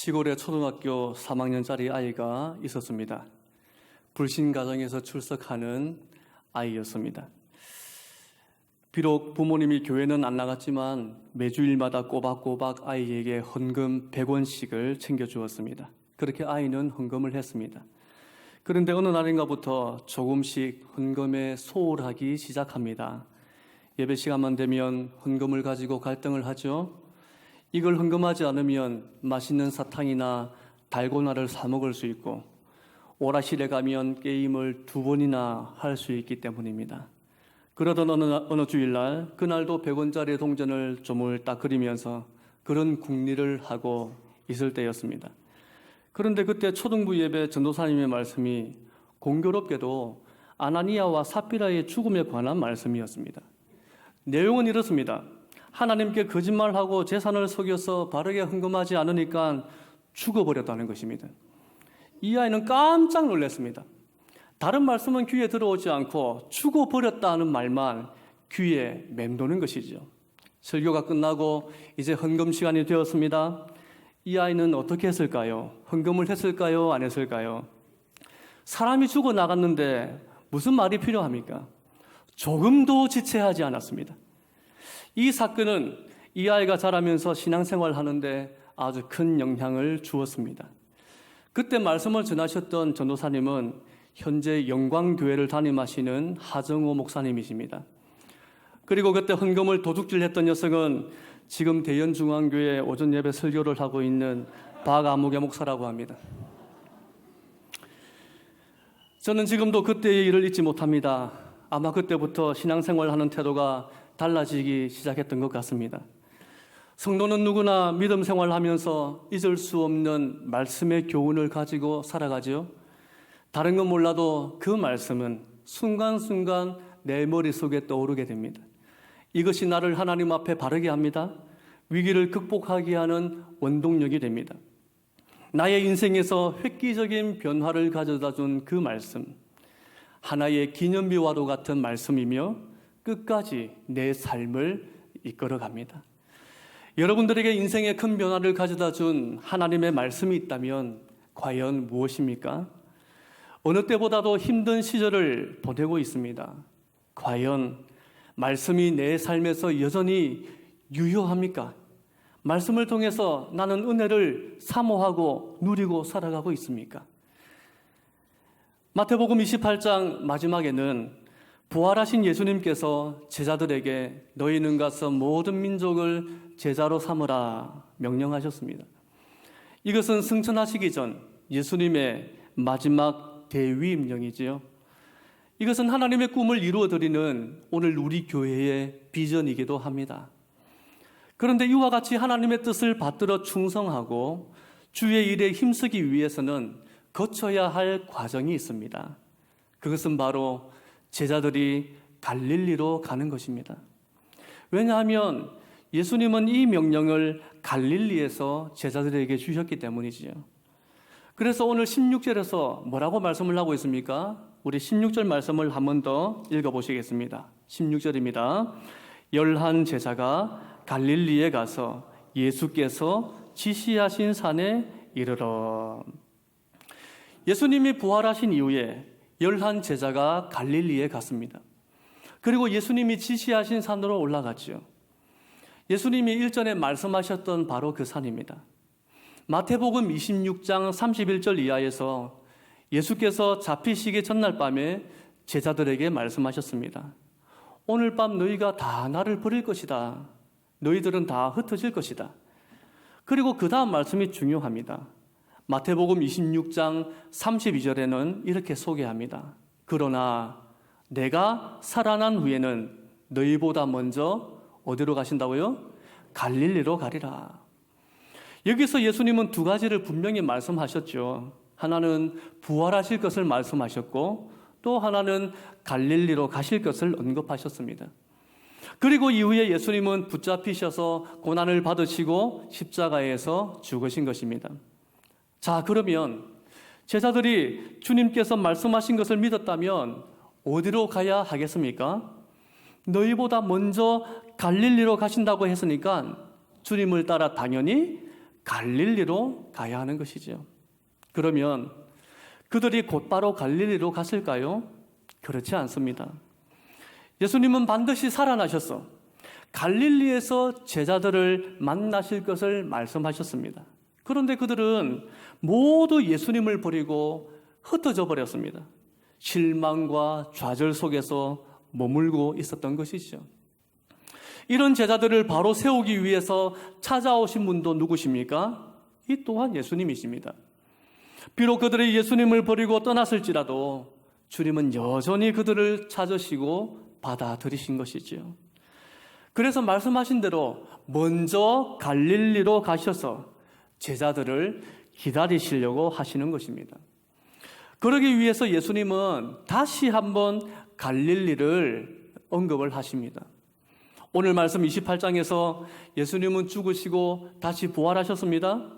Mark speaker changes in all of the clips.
Speaker 1: 시골에 초등학교 3학년짜리 아이가 있었습니다. 불신 가정에서 출석하는 아이였습니다. 비록 부모님이 교회는 안 나갔지만 매주일마다 꼬박꼬박 아이에게 헌금 100원씩을 챙겨주었습니다. 그렇게 아이는 헌금을 했습니다. 그런데 어느 날인가부터 조금씩 헌금에 소홀하기 시작합니다. 예배 시간만 되면 헌금을 가지고 갈등을 하죠. 이걸 헌금하지 않으면 맛있는 사탕이나 달고나를 사 먹을 수 있고 오락실에 가면 게임을 2번이나 할 수 있기 때문입니다. 그러던 어느 주일날 그날도 100원짜리 동전을 조물딱 그리면서 그런 궁리를 하고 있을 때였습니다. 그런데 그때 초등부 예배 전도사님의 말씀이 공교롭게도 아나니아와 삽비라의 죽음에 관한 말씀이었습니다. 내용은 이렇습니다. 하나님께 거짓말하고 재산을 속여서 바르게 헌금하지 않으니까 죽어버렸다는 것입니다. 이 아이는 깜짝 놀랐습니다. 다른 말씀은 귀에 들어오지 않고 죽어버렸다는 말만 귀에 맴도는 것이죠. 설교가 끝나고 이제 헌금 시간이 되었습니다. 이 아이는 어떻게 했을까요? 헌금을 했을까요? 안 했을까요? 사람이 죽어나갔는데 무슨 말이 필요합니까? 조금도 지체하지 않았습니다. 이 사건은 이 아이가 자라면서 신앙생활하는데 아주 큰 영향을 주었습니다. 그때 말씀을 전하셨던 전도사님은 현재 영광교회를 담임하시는 하정호 목사님이십니다. 그리고 그때 헌금을 도둑질했던 녀석은 지금 대연중앙교회 오전 예배 설교를 하고 있는 박아무개 목사라고 합니다. 저는 지금도 그때의 일을 잊지 못합니다. 아마 그때부터 신앙생활하는 태도가 달라지기 시작했던 것 같습니다. 성도는 누구나 믿음 생활하면서 잊을 수 없는 말씀의 교훈을 가지고 살아가죠. 다른 건 몰라도 그 말씀은 순간순간 내 머릿속에 떠오르게 됩니다. 이것이 나를 하나님 앞에 바르게 합니다. 위기를 극복하게 하는 원동력이 됩니다. 나의 인생에서 획기적인 변화를 가져다 준 그 말씀, 하나의 기념비와도 같은 말씀이며 끝까지 내 삶을 이끌어갑니다. 여러분들에게 인생에 큰 변화를 가져다 준 하나님의 말씀이 있다면 과연 무엇입니까? 어느 때보다도 힘든 시절을 보내고 있습니다. 과연 말씀이 내 삶에서 여전히 유효합니까? 말씀을 통해서 나는 은혜를 사모하고 누리고 살아가고 있습니까? 마태복음 28장 마지막에는 부활하신 예수님께서 제자들에게 너희는 가서 모든 민족을 제자로 삼으라 명령하셨습니다. 이것은 승천하시기 전 예수님의 마지막 대위임령이지요. 이것은 하나님의 꿈을 이루어드리는 오늘 우리 교회의 비전이기도 합니다. 그런데 이와 같이 하나님의 뜻을 받들어 충성하고 주의 일에 힘쓰기 위해서는 거쳐야 할 과정이 있습니다. 그것은 바로 제자들이 갈릴리로 가는 것입니다. 왜냐하면 예수님은 이 명령을 갈릴리에서 제자들에게 주셨기 때문이지요. 그래서 오늘 16절에서 뭐라고 말씀을 하고 있습니까? 우리 16절 말씀을 한 번 더 읽어보시겠습니다. 16절입니다. 11 제자가 갈릴리에 가서 예수께서 지시하신 산에 이르러. 예수님이 부활하신 이후에 11 제자가 갈릴리에 갔습니다. 그리고 예수님이 지시하신 산으로 올라갔죠. 예수님이 일전에 말씀하셨던 바로 그 산입니다. 마태복음 26장 31절 이하에서 예수께서 잡히시기 전날 밤에 제자들에게 말씀하셨습니다. 오늘 밤 너희가 다 나를 버릴 것이다. 너희들은 다 흩어질 것이다. 그리고 그 다음 말씀이 중요합니다. 마태복음 26장 32절에는 이렇게 소개합니다. 그러나 내가 살아난 후에는 너희보다 먼저 어디로 가신다고요? 갈릴리로 가리라. 여기서 예수님은 2가지를 분명히 말씀하셨죠. 하나는 부활하실 것을 말씀하셨고 또 하나는 갈릴리로 가실 것을 언급하셨습니다. 그리고 이후에 예수님은 붙잡히셔서 고난을 받으시고 십자가에서 죽으신 것입니다. 자, 그러면 제자들이 주님께서 말씀하신 것을 믿었다면 어디로 가야 하겠습니까? 너희보다 먼저 갈릴리로 가신다고 했으니까 주님을 따라 당연히 갈릴리로 가야 하는 것이죠. 그러면 그들이 곧바로 갈릴리로 갔을까요? 그렇지 않습니다. 예수님은 반드시 살아나셔서 갈릴리에서 제자들을 만나실 것을 말씀하셨습니다. 그런데 그들은 모두 예수님을 버리고 흩어져 버렸습니다. 실망과 좌절 속에서 머물고 있었던 것이죠. 이런 제자들을 바로 세우기 위해서 찾아오신 분도 누구십니까? 이 또한 예수님이십니다. 비록 그들이 예수님을 버리고 떠났을지라도 주님은 여전히 그들을 찾으시고 받아들이신 것이지요. 그래서 말씀하신 대로 먼저 갈릴리로 가셔서 제자들을 기다리시려고 하시는 것입니다. 그러기 위해서 예수님은 다시 한번 갈릴리를 언급을 하십니다. 오늘 말씀 28장에서 예수님은 죽으시고 다시 부활하셨습니다.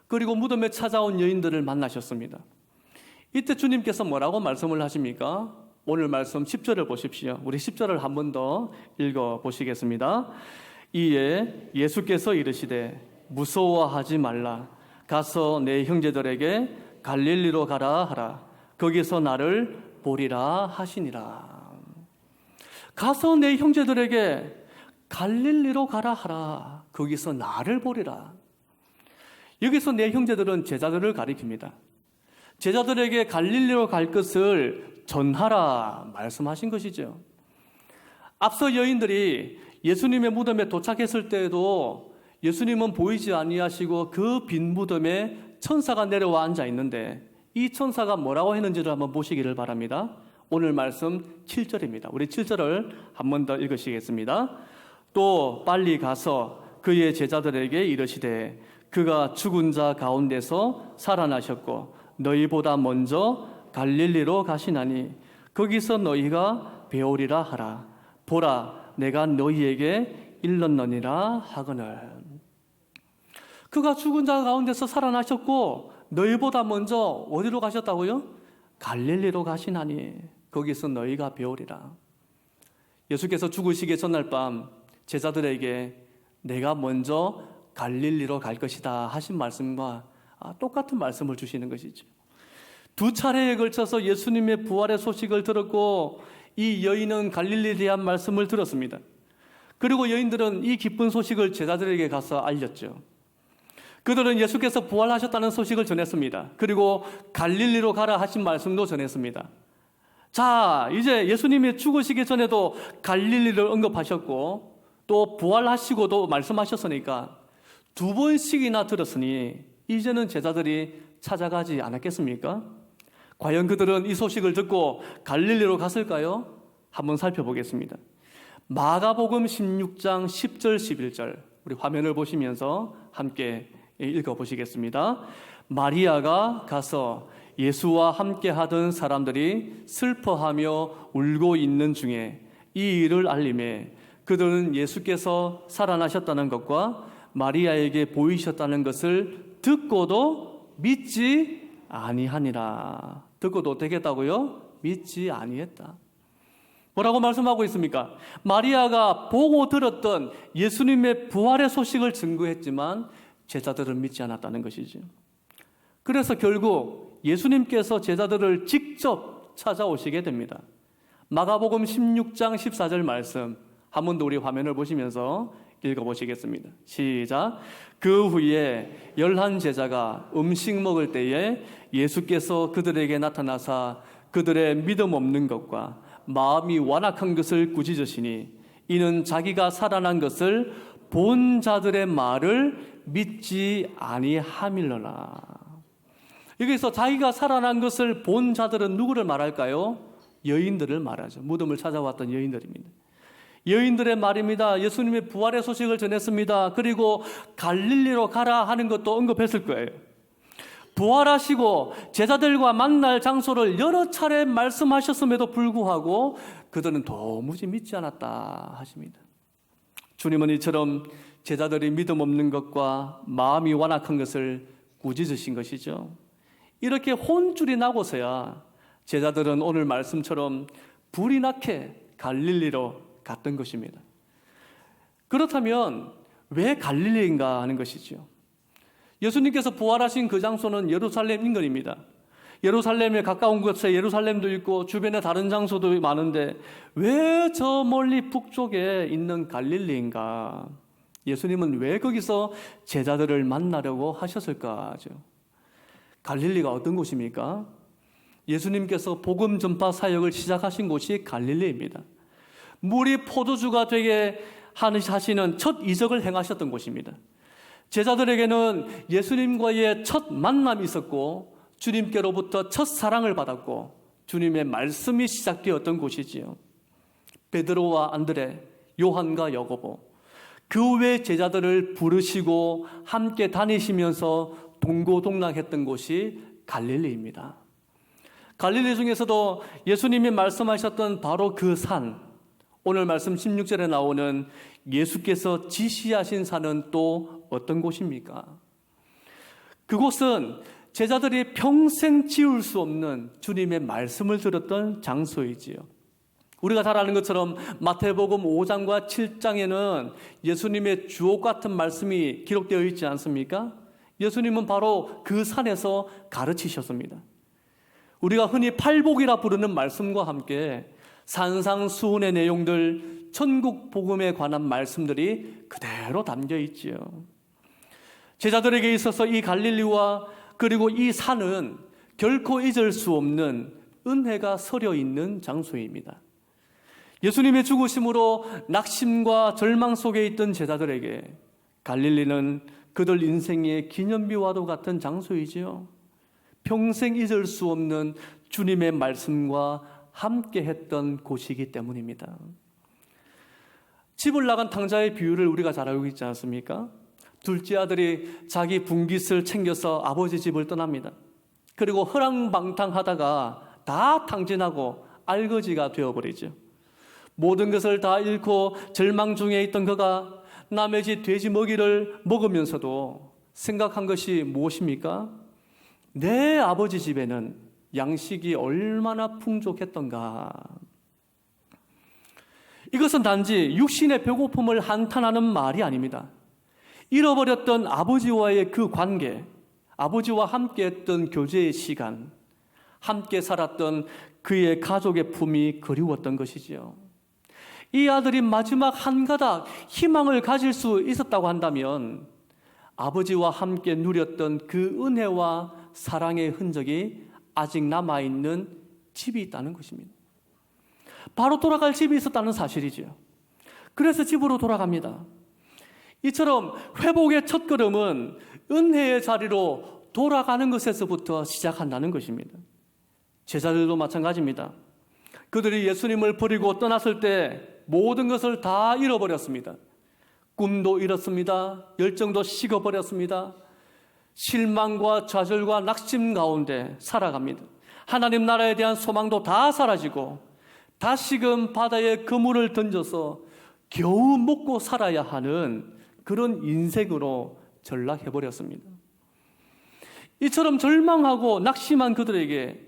Speaker 1: 그리고 무덤에 찾아온 여인들을 만나셨습니다. 이때 주님께서 뭐라고 말씀을 하십니까? 오늘 말씀 10절을 보십시오. 우리 10절을 한 번 더 읽어보시겠습니다. 이에 예수께서 이르시되 무서워하지 말라. 가서 내 형제들에게 갈릴리로 가라 하라. 거기서 나를 보리라 하시니라. 가서 내 형제들에게 갈릴리로 가라 하라. 거기서 나를 보리라. 여기서 내 형제들은 제자들을 가리킵니다. 제자들에게 갈릴리로 갈 것을 전하라 말씀하신 것이죠. 앞서 여인들이 예수님의 무덤에 도착했을 때에도 예수님은 보이지 아니하시고 그 빈 무덤에 천사가 내려와 앉아 있는데 이 천사가 뭐라고 했는지를 한번 보시기를 바랍니다. 오늘 말씀 7절입니다. 우리 7절을 한 번 더 읽으시겠습니다. 또 빨리 가서 그의 제자들에게 이르시되 그가 죽은 자 가운데서 살아나셨고 너희보다 먼저 갈릴리로 가시나니 거기서 너희가 배우리라 하라. 보라 내가 너희에게 일렀느니라 하거늘. 그가 죽은 자 가운데서 살아나셨고 너희보다 먼저 어디로 가셨다고요? 갈릴리로 가시나니 거기서 너희가 배우리라. 예수께서 죽으시기 전날 밤 제자들에게 내가 먼저 갈릴리로 갈 것이다 하신 말씀과 똑같은 말씀을 주시는 것이죠. 두 차례에 걸쳐서 예수님의 부활의 소식을 들었고 이 여인은 갈릴리에 대한 말씀을 들었습니다. 그리고 여인들은 이 기쁜 소식을 제자들에게 가서 알렸죠. 그들은 예수께서 부활하셨다는 소식을 전했습니다. 그리고 갈릴리로 가라 하신 말씀도 전했습니다. 자, 이제 예수님이 죽으시기 전에도 갈릴리를 언급하셨고 또 부활하시고도 말씀하셨으니까 두 번씩이나 들었으니 이제는 제자들이 찾아가지 않았겠습니까? 과연 그들은 이 소식을 듣고 갈릴리로 갔을까요? 한번 살펴보겠습니다. 마가복음 16장 10절 11절 우리 화면을 보시면서 함께 읽어보시겠습니다. 마리아가 가서 예수와 함께 하던 사람들이 슬퍼하며 울고 있는 중에 이 일을 알림해 그들은 예수께서 살아나셨다는 것과 마리아에게 보이셨다는 것을 듣고도 믿지 아니하니라. 듣고도 되겠다고요? 믿지 아니했다. 뭐라고 말씀하고 있습니까? 마리아가 보고 들었던 예수님의 부활의 소식을 증거했지만 제자들은 믿지 않았다는 것이죠. 그래서 결국 예수님께서 제자들을 직접 찾아오시게 됩니다. 마가복음 16장 14절 말씀 한 번 더 우리 화면을 보시면서 읽어보시겠습니다. 시작. 그 후에 11 제자가 음식 먹을 때에 예수께서 그들에게 나타나사 그들의 믿음 없는 것과 마음이 완악한 것을 꾸짖으시니 이는 자기가 살아난 것을 본 자들의 말을 믿지 아니함일러라. 여기서 자기가 살아난 것을 본 자들은 누구를 말할까요? 여인들을 말하죠. 무덤을 찾아왔던 여인들입니다. 여인들의 말입니다. 예수님의 부활의 소식을 전했습니다. 그리고 갈릴리로 가라 하는 것도 언급했을 거예요. 부활하시고 제자들과 만날 장소를 여러 차례 말씀하셨음에도 불구하고 그들은 도무지 믿지 않았다 하십니다. 주님은 이처럼 제자들이 믿음 없는 것과 마음이 완악한 것을 꾸짖으신 것이죠. 이렇게 혼쭐이 나고서야 제자들은 오늘 말씀처럼 불이 나게 갈릴리로 갔던 것입니다. 그렇다면 왜 갈릴리인가 하는 것이죠. 예수님께서 부활하신 그 장소는 예루살렘 인근입니다. 예루살렘에 가까운 곳에 예루살렘도 있고 주변에 다른 장소도 많은데 왜 저 멀리 북쪽에 있는 갈릴리인가? 예수님은 왜 거기서 제자들을 만나려고 하셨을까죠? 갈릴리가 어떤 곳입니까? 예수님께서 복음 전파 사역을 시작하신 곳이 갈릴리입니다. 물이 포도주가 되게 하시는 첫 이적을 행하셨던 곳입니다. 제자들에게는 예수님과의 첫 만남이 있었고 주님께로부터 첫 사랑을 받았고 주님의 말씀이 시작되었던 곳이지요. 베드로와 안드레, 요한과 야고보, 그 외 제자들을 부르시고 함께 다니시면서 동고동락했던 곳이 갈릴리입니다. 갈릴리 중에서도 예수님이 말씀하셨던 바로 그 산, 오늘 말씀 16절에 나오는 예수께서 지시하신 산은 또 어떤 곳입니까? 그곳은 제자들이 평생 지울 수 없는 주님의 말씀을 들었던 장소이지요. 우리가 잘 아는 것처럼 마태복음 5장과 7장에는 예수님의 주옥 같은 말씀이 기록되어 있지 않습니까? 예수님은 바로 그 산에서 가르치셨습니다. 우리가 흔히 팔복이라 부르는 말씀과 함께 산상수훈의 내용들, 천국 복음에 관한 말씀들이 그대로 담겨 있지요. 제자들에게 있어서 이 갈릴리와 그리고 이 산은 결코 잊을 수 없는 은혜가 서려 있는 장소입니다. 예수님의 죽으심으로 낙심과 절망 속에 있던 제자들에게 갈릴리는 그들 인생의 기념비와도 같은 장소이지요. 평생 잊을 수 없는 주님의 말씀과 함께 했던 곳이기 때문입니다. 집을 나간 탕자의 비유를 우리가 잘 알고 있지 않습니까? 둘째 아들이 자기 분깃을 챙겨서 아버지 집을 떠납니다. 그리고 허랑방탕하다가 다 탕진하고 알거지가 되어버리죠. 모든 것을 다 잃고 절망 중에 있던 그가 남의 집 돼지 먹이를 먹으면서도 생각한 것이 무엇입니까? 내 아버지 집에는 양식이 얼마나 풍족했던가. 이것은 단지 육신의 배고픔을 한탄하는 말이 아닙니다. 잃어버렸던 아버지와의 그 관계, 아버지와 함께했던 교제의 시간, 함께 살았던 그의 가족의 품이 그리웠던 것이지요. 이 아들이 마지막 한 가닥 희망을 가질 수 있었다고 한다면 아버지와 함께 누렸던 그 은혜와 사랑의 흔적이 아직 남아있는 집이 있다는 것입니다. 바로 돌아갈 집이 있었다는 사실이죠. 그래서 집으로 돌아갑니다. 이처럼 회복의 첫걸음은 은혜의 자리로 돌아가는 것에서부터 시작한다는 것입니다. 제자들도 마찬가지입니다. 그들이 예수님을 버리고 떠났을 때 모든 것을 다 잃어버렸습니다. 꿈도 잃었습니다. 열정도 식어버렸습니다. 실망과 좌절과 낙심 가운데 살아갑니다. 하나님 나라에 대한 소망도 다 사라지고 다시금 바다에 그물을 던져서 겨우 먹고 살아야 하는 그런 인생으로 전락해버렸습니다. 이처럼 절망하고 낙심한 그들에게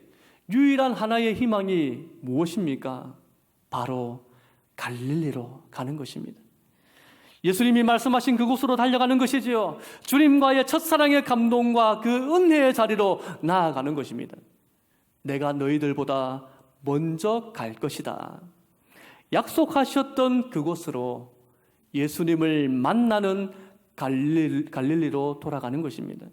Speaker 1: 유일한 하나의 희망이 무엇입니까? 바로 갈릴리로 가는 것입니다. 예수님이 말씀하신 그곳으로 달려가는 것이지요. 주님과의 첫사랑의 감동과 그 은혜의 자리로 나아가는 것입니다. 내가 너희들보다 먼저 갈 것이다. 약속하셨던 그곳으로 예수님을 만나는 갈릴리로 돌아가는 것입니다.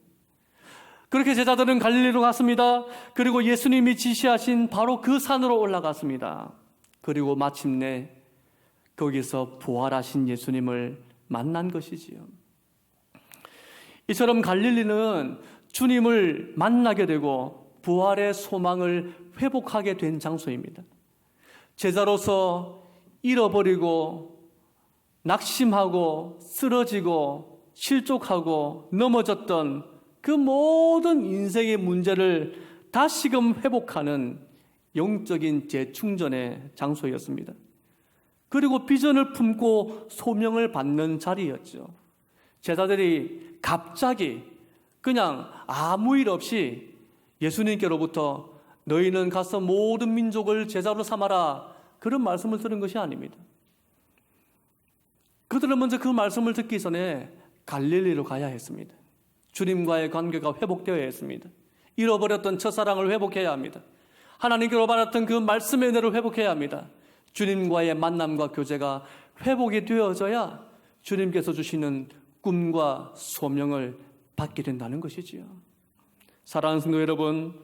Speaker 1: 그렇게 제자들은 갈릴리로 갔습니다. 그리고 예수님이 지시하신 바로 그 산으로 올라갔습니다. 그리고 마침내 거기서 부활하신 예수님을 만난 것이지요. 이처럼 갈릴리는 주님을 만나게 되고 부활의 소망을 회복하게 된 장소입니다. 제자로서 잃어버리고 낙심하고 쓰러지고 실족하고 넘어졌던 그 모든 인생의 문제를 다시금 회복하는 영적인 재충전의 장소였습니다. 그리고 비전을 품고 소명을 받는 자리였죠. 제자들이 갑자기 그냥 아무 일 없이 예수님께로부터 너희는 가서 모든 민족을 제자로 삼아라, 그런 말씀을 들은 것이 아닙니다. 그들은 먼저 그 말씀을 듣기 전에 갈릴리로 가야 했습니다. 주님과의 관계가 회복되어야 했습니다. 잃어버렸던 첫사랑을 회복해야 합니다. 하나님께로 받았던 그 말씀의 은혜를 회복해야 합니다. 주님과의 만남과 교제가 회복이 되어져야 주님께서 주시는 꿈과 소명을 받게 된다는 것이지요. 사랑하는 성도 여러분,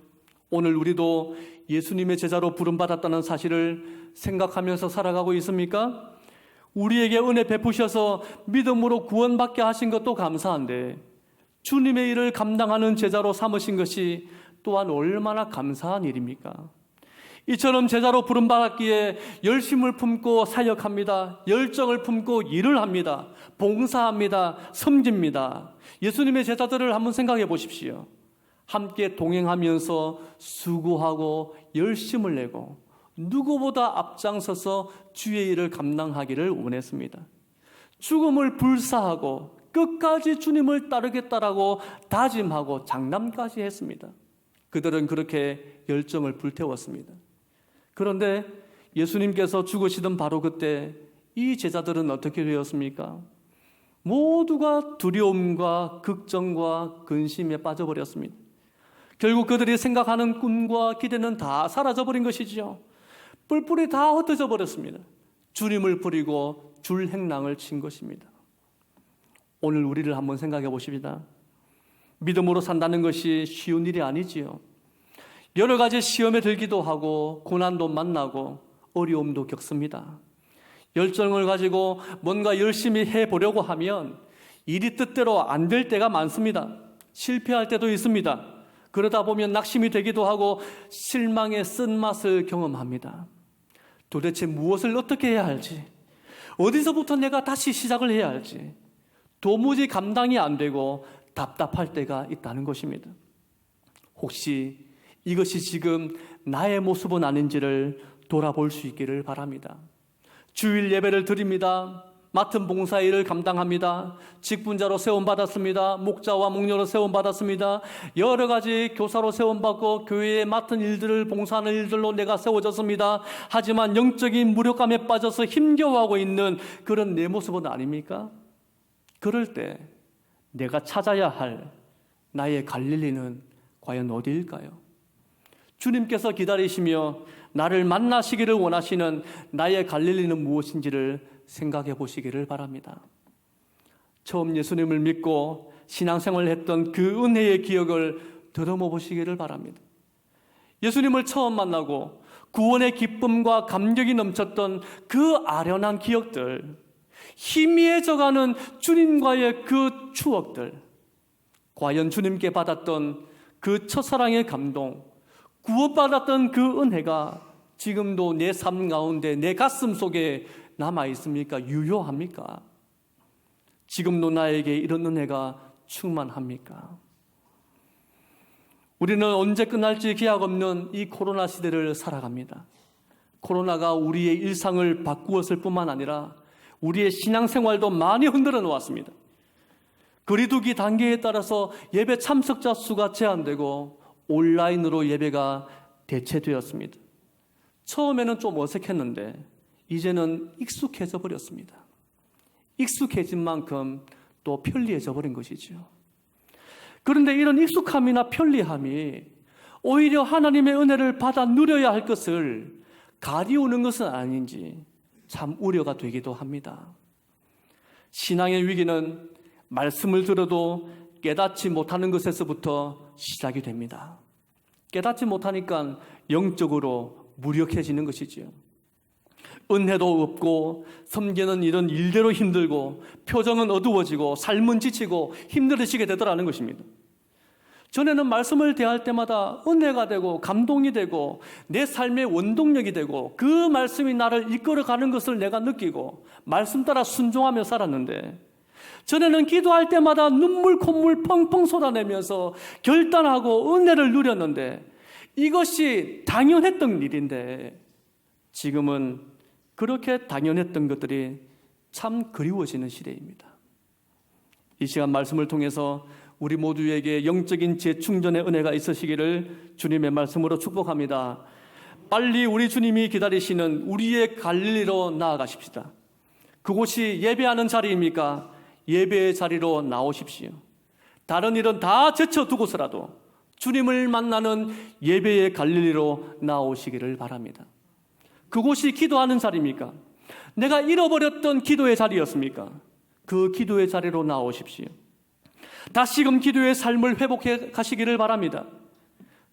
Speaker 1: 오늘 우리도 예수님의 제자로 부름받았다는 사실을 생각하면서 살아가고 있습니까? 우리에게 은혜 베푸셔서 믿음으로 구원받게 하신 것도 감사한데 주님의 일을 감당하는 제자로 삼으신 것이 또한 얼마나 감사한 일입니까? 이처럼 제자로 부름받았기에 열심을 품고 사역합니다. 열정을 품고 일을 합니다. 봉사합니다. 섬깁니다. 예수님의 제자들을 한번 생각해 보십시오. 함께 동행하면서 수고하고 열심을 내고 누구보다 앞장서서 주의 일을 감당하기를 원했습니다. 죽음을 불사하고 끝까지 주님을 따르겠다라고 다짐하고 장담까지 했습니다. 그들은 그렇게 열정을 불태웠습니다. 그런데 예수님께서 죽으시던 바로 그때 이 제자들은 어떻게 되었습니까? 모두가 두려움과 걱정과 근심에 빠져버렸습니다. 결국 그들이 생각하는 꿈과 기대는 다 사라져버린 것이지요. 뿔뿔이 다 흩어져 버렸습니다. 주님을 버리고 줄행랑을 친 것입니다. 오늘 우리를 한번 생각해 보십니다. 믿음으로 산다는 것이 쉬운 일이 아니지요. 여러 가지 시험에 들기도 하고 고난도 만나고 어려움도 겪습니다. 열정을 가지고 뭔가 열심히 해보려고 하면 일이 뜻대로 안 될 때가 많습니다. 실패할 때도 있습니다. 그러다 보면 낙심이 되기도 하고 실망의 쓴맛을 경험합니다. 도대체 무엇을 어떻게 해야 할지, 어디서부터 내가 다시 시작을 해야 할지 도무지 감당이 안 되고 답답할 때가 있다는 것입니다. 혹시 이것이 지금 나의 모습은 아닌지를 돌아볼 수 있기를 바랍니다. 주일 예배를 드립니다. 맡은 봉사 일을 감당합니다. 직분자로 세움받았습니다. 목자와 목녀로 세움받았습니다. 여러 가지 교사로 세움받고 교회에 맡은 일들을 봉사하는 일들로 내가 세워졌습니다. 하지만 영적인 무력감에 빠져서 힘겨워하고 있는 그런 내 모습은 아닙니까? 그럴 때 내가 찾아야 할 나의 갈릴리는 과연 어디일까요? 주님께서 기다리시며 나를 만나시기를 원하시는 나의 갈릴리는 무엇인지를 생각해 보시기를 바랍니다. 처음 예수님을 믿고 신앙생활을 했던 그 은혜의 기억을 더듬어 보시기를 바랍니다. 예수님을 처음 만나고 구원의 기쁨과 감격이 넘쳤던 그 아련한 기억들, 희미해져가는 주님과의 그 추억들, 과연 주님께 받았던 그 첫사랑의 감동, 구원받았던 그 은혜가 지금도 내 삶 가운데 내 가슴 속에 남아 있습니까? 유효합니까? 지금도 나에게 이런 은혜가 충만합니까? 우리는 언제 끝날지 기약 없는 이 코로나 시대를 살아갑니다. 코로나가 우리의 일상을 바꾸었을 뿐만 아니라 우리의 신앙생활도 많이 흔들어 놓았습니다. 거리두기 단계에 따라서 예배 참석자 수가 제한되고 온라인으로 예배가 대체되었습니다. 처음에는 좀 어색했는데 이제는 익숙해져 버렸습니다. 익숙해진 만큼 또 편리해져 버린 것이죠. 그런데 이런 익숙함이나 편리함이 오히려 하나님의 은혜를 받아 누려야 할 것을 가리우는 것은 아닌지 참 우려가 되기도 합니다. 신앙의 위기는 말씀을 들어도 깨닫지 못하는 것에서부터 시작이 됩니다. 깨닫지 못하니까 영적으로 무력해지는 것이지요. 은혜도 없고 섬기는 일은 일대로 힘들고 표정은 어두워지고 삶은 지치고 힘들어지게 되더라는 것입니다. 전에는 말씀을 대할 때마다 은혜가 되고 감동이 되고 내 삶의 원동력이 되고 그 말씀이 나를 이끌어가는 것을 내가 느끼고 말씀 따라 순종하며 살았는데, 전에는 기도할 때마다 눈물 콧물 펑펑 쏟아내면서 결단하고 은혜를 누렸는데 이것이 당연했던 일인데 지금은 그렇게 당연했던 것들이 참 그리워지는 시대입니다. 이 시간 말씀을 통해서 우리 모두에게 영적인 재충전의 은혜가 있으시기를 주님의 말씀으로 축복합니다. 빨리 우리 주님이 기다리시는 우리의 갈릴리로 나아가십시다. 그곳이 예배하는 자리입니까? 예배의 자리로 나오십시오. 다른 일은 다 제쳐두고서라도 주님을 만나는 예배의 갈릴리로 나오시기를 바랍니다. 그곳이 기도하는 자리입니까? 내가 잃어버렸던 기도의 자리였습니까? 그 기도의 자리로 나오십시오. 다시금 기도의 삶을 회복해 가시기를 바랍니다.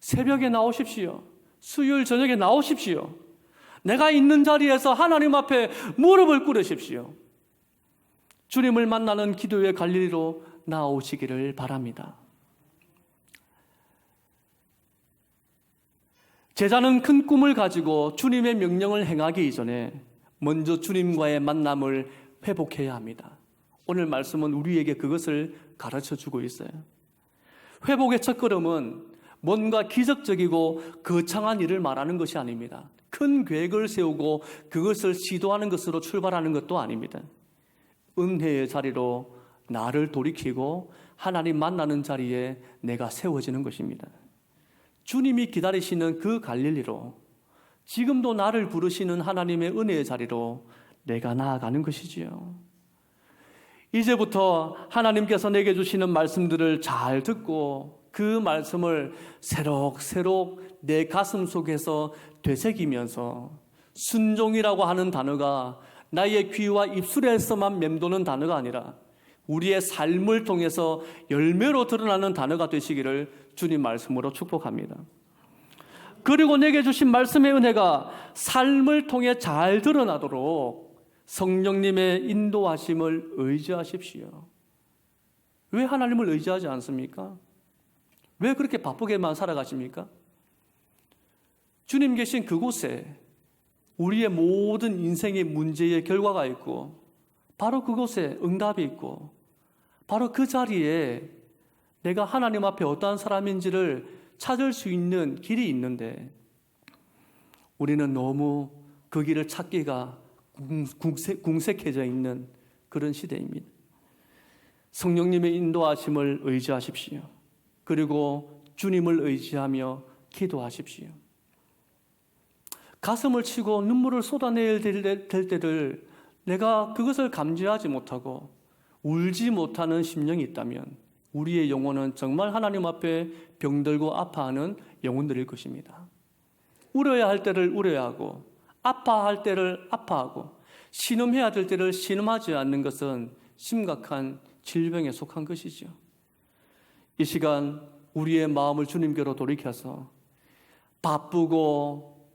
Speaker 1: 새벽에 나오십시오. 수요일 저녁에 나오십시오. 내가 있는 자리에서 하나님 앞에 무릎을 꿇으십시오. 주님을 만나는 기도의 갈릴리로 나오시기를 바랍니다. 제자는 큰 꿈을 가지고 주님의 명령을 행하기 이전에 먼저 주님과의 만남을 회복해야 합니다. 오늘 말씀은 우리에게 그것을 가르쳐주고 있어요. 회복의 첫걸음은 뭔가 기적적이고 거창한 일을 말하는 것이 아닙니다. 큰 계획을 세우고 그것을 시도하는 것으로 출발하는 것도 아닙니다. 은혜의 자리로 나를 돌이키고 하나님 만나는 자리에 내가 세워지는 것입니다. 주님이 기다리시는 그 갈릴리로, 지금도 나를 부르시는 하나님의 은혜의 자리로 내가 나아가는 것이지요. 이제부터 하나님께서 내게 주시는 말씀들을 잘 듣고 그 말씀을 새록새록 내 가슴 속에서 되새기면서, 순종이라고 하는 단어가 나의 귀와 입술에서만 맴도는 단어가 아니라 우리의 삶을 통해서 열매로 드러나는 단어가 되시기를 주님 말씀으로 축복합니다. 그리고 내게 주신 말씀의 은혜가 삶을 통해 잘 드러나도록 성령님의 인도하심을 의지하십시오. 왜 하나님을 의지하지 않습니까? 왜 그렇게 바쁘게만 살아가십니까? 주님 계신 그곳에 우리의 모든 인생의 문제의 결과가 있고, 바로 그곳에 응답이 있고, 바로 그 자리에 내가 하나님 앞에 어떠한 사람인지를 찾을 수 있는 길이 있는데, 우리는 너무 그 길을 찾기가 궁색해져 있는 그런 시대입니다. 성령님의 인도하심을 의지하십시오. 그리고 주님을 의지하며 기도하십시오. 가슴을 치고 눈물을 쏟아내야 될 때를 내가 그것을 감지하지 못하고 울지 못하는 심령이 있다면 우리의 영혼은 정말 하나님 앞에 병들고 아파하는 영혼들일 것입니다. 울어야 할 때를 울어야 하고, 아파할 때를 아파하고, 신음해야 될 때를 신음하지 않는 것은 심각한 질병에 속한 것이죠. 이 시간 우리의 마음을 주님께로 돌이켜서 바쁘고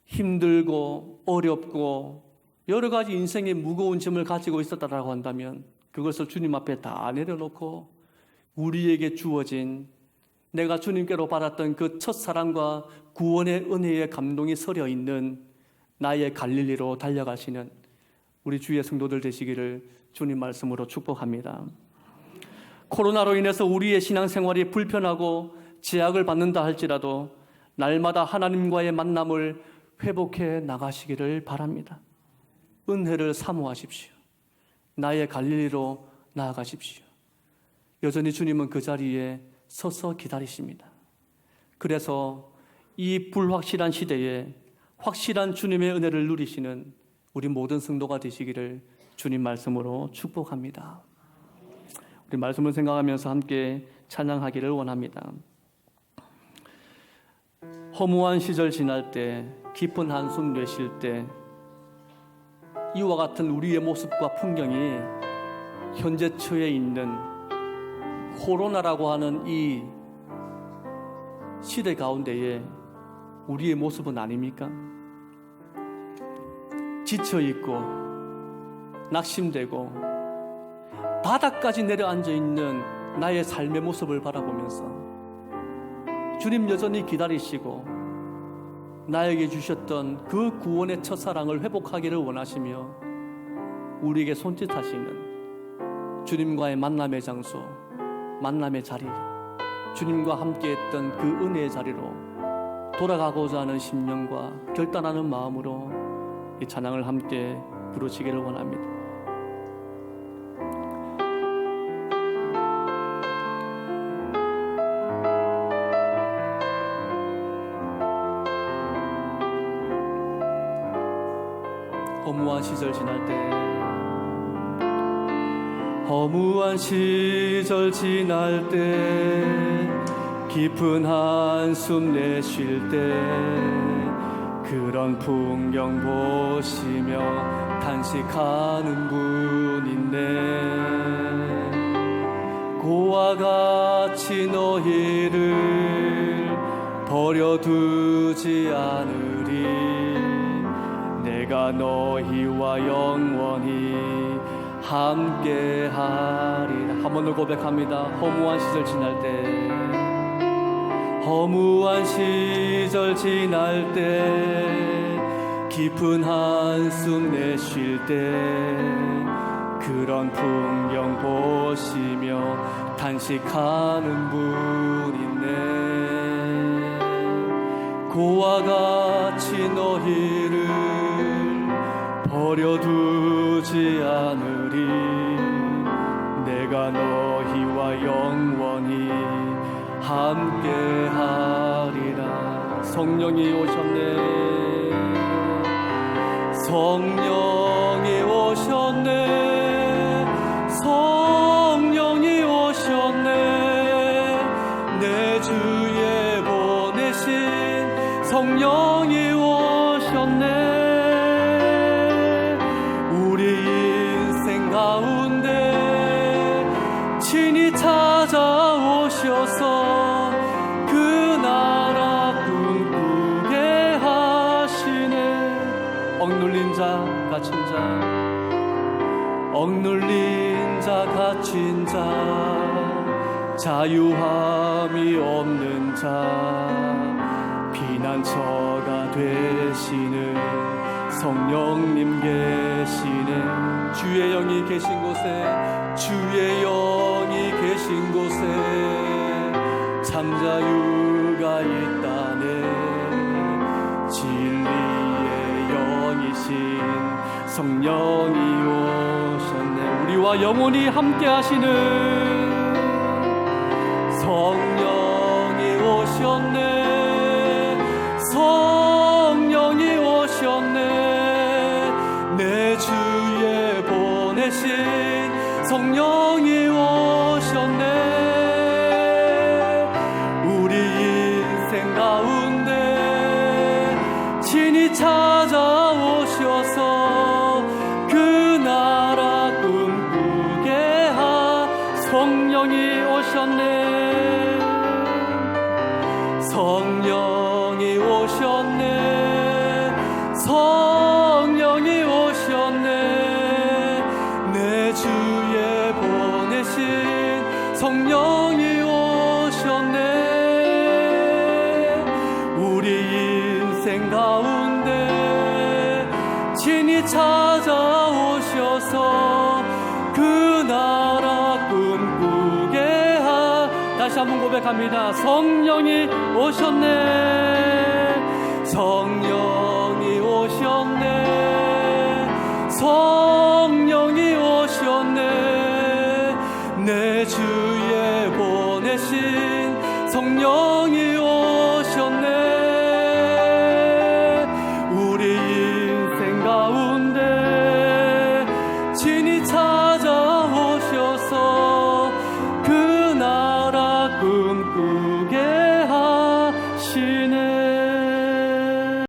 Speaker 1: 힘들고 어렵고 여러 가지 인생의 무거운 짐을 가지고 있었다라고 한다면 그것을 주님 앞에 다 내려놓고 우리에게 주어진, 내가 주님께로 받았던 그 첫사랑과 구원의 은혜의 감동이 서려 있는 나의 갈릴리로 달려가시는 우리 주의 성도들 되시기를 주님 말씀으로 축복합니다. 코로나로 인해서 우리의 신앙생활이 불편하고 제약을 받는다 할지라도 날마다 하나님과의 만남을 회복해 나가시기를 바랍니다. 은혜를 사모하십시오. 나의 갈릴리로 나아가십시오. 여전히 주님은 그 자리에 서서 기다리십니다. 그래서 이 불확실한 시대에 확실한 주님의 은혜를 누리시는 우리 모든 성도가 되시기를 주님 말씀으로 축복합니다. 우리 말씀을 생각하면서 함께 찬양하기를 원합니다. 허무한 시절 지날 때, 깊은 한숨 내쉴 때 이와 같은 우리의 모습과 풍경이 현재 처해 있는 코로나라고 하는 이 시대 가운데에 우리의 모습은 아닙니까? 지쳐있고 낙심되고 바닥까지 내려앉아 있는 나의 삶의 모습을 바라보면서 주님 여전히 기다리시고 나에게 주셨던 그 구원의 첫사랑을 회복하기를 원하시며 우리에게 손짓하시는 주님과의 만남의 장소, 만남의 자리, 주님과 함께했던 그 은혜의 자리로 돌아가고자 하는 심령과 결단하는 마음으로 이 찬양을 함께 부르시기를 원합니다. 허무한 시절 지날 때, 허무한 시절 지날 때 깊은 한숨 내쉴 때 그런 풍경 보시며 탄식하는 분인데 고와 같이 너희를 버려두지 않으리 내가 너희와 영원히 함께하리라. 한 번 더 고백합니다. 허무한 시절 지날 때 허무한 시절 지날 때 깊은 한숨 내쉴 때 그런 풍경 보시며 탄식하는 분인데 고와 같이 너희를 버려두지 않으리 내가 너희와 영원히 함께하리라. 성령이 오셨네. 성령이 오셨네. 성령이 오셨네. 내 주에 보내신 성령이 오셨네. 우리 인생 가운데 친히 찾아오셔서 그 나라 꿈꾸게 하시네. 억눌린 자 갇힌 자 억눌린 자 갇힌 자 자유함이 없는 자 피난처가 되시는 성령님 계시네. 주의 영이 계신 곳에 주의 영이 계신 곳에 참자유가 있다네. 진리의 영이신 성령이 오셨네. 우리와 영원히 함께 하시는 성령이 오셨네. 성령이 오셨네. 내 주에 보내신 성령이 오셨네. 우리 인생 가운데 친히 찾아오셔서 그 나라 꿈꾸게 하. 성령이 오셨네. 성령이 오셨네. 성령이 오셨네. 내 주에 보내신 성령이 오셨네. 우리 인생 가운데 친히 찾아오셔서 그 나라 꿈꾸게 하. 다시 한번 고백합니다. 성령이 오셨네. 성령이 오셨네.